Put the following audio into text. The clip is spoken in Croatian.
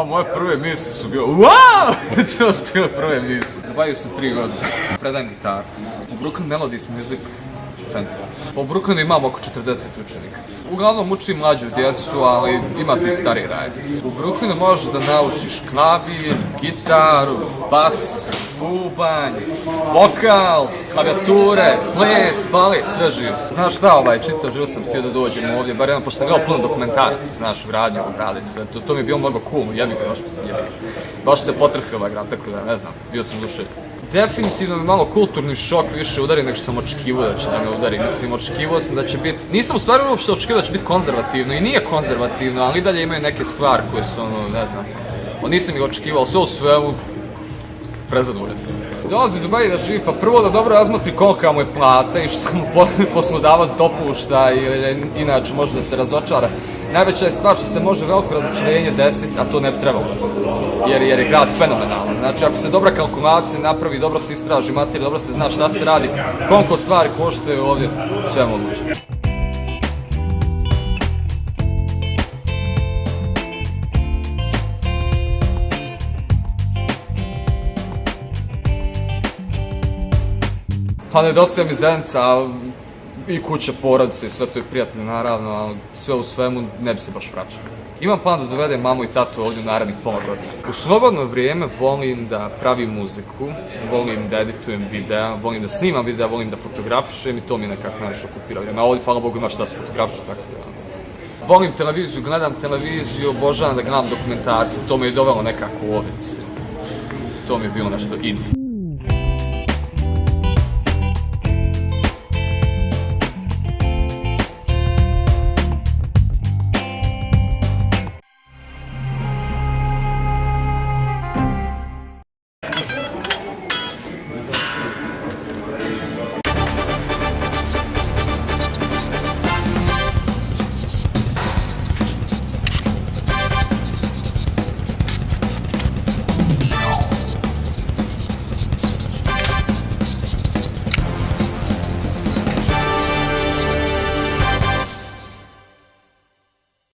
moje prve misli su bile wow! To su bile prve misli. Bavio sam 3 godine. Predajem gitaru. U Brooklyn Melodies Music Center. U Brooklynu imam oko 40 učenika. Uglavnom učim mlađu djecu, ali ima tu i stariji raj. U Brooklynu možeš da naučiš klavir, gitaru, bas, bubanj, vokal, klavijature, ples, balet, sve živo. Znaš šta, čitao živo sam htio da dođem ovdje, bar jedan, pošto sam gledao puno dokumentaraca, znaš, u radnju ovog grada i sve, to mi je bilo mnogo cool, jebi ga, baš se potrefio ovaj grad, tako da ne znam, bio sam oduševljen. Definitivno mi malo kulturni šok više udari nego što sam očekivao da će da me udari. Mislim, očekivao sam da će biti... Nisam u stvari uopšte očekivao da će biti konzervativno i nije konzervativno, ali i dalje imaju neke stvari koje su, ne znam... Nisam ih očekivao, sve u svemu... prezadovoljan. Dolazi u Dubai da živi, pa prvo da dobro razmotri kolika mu je plata i što mu poslodavac dopušta ili inače može da se razočara. Najveća je stvar što se može veliko razočarenje desiti, a to ne bi trebalo da se desi, jer je grad fenomenalan. Znači, ako se dobra kalkulacija napravi, dobro se istraži materija, dobro se zna šta se radi, koliko stvari koštaju ovdje, sve moguće. Pa nedostaje mi zajednica, i kuća, porodice i sve to je prijatelj naravno, ali sve u svemu ne bi se baš vraćao. Imam plan da dovedem mamu i tatu ovdje u narednih pola godina. U slobodno vrijeme volim da pravim muziku, volim da editujem videa, volim da snimam videa, volim da fotografišem i to mi je nekako najviše okupira vrijeme. A ovdje, hvala Bogu, ima šta se fotografišu, tako da... Volim televiziju, gledam televiziju, obožavam da gledam dokumentarce, to me je dovelo nekako ovdje, mislim. To mi je bilo nešto in.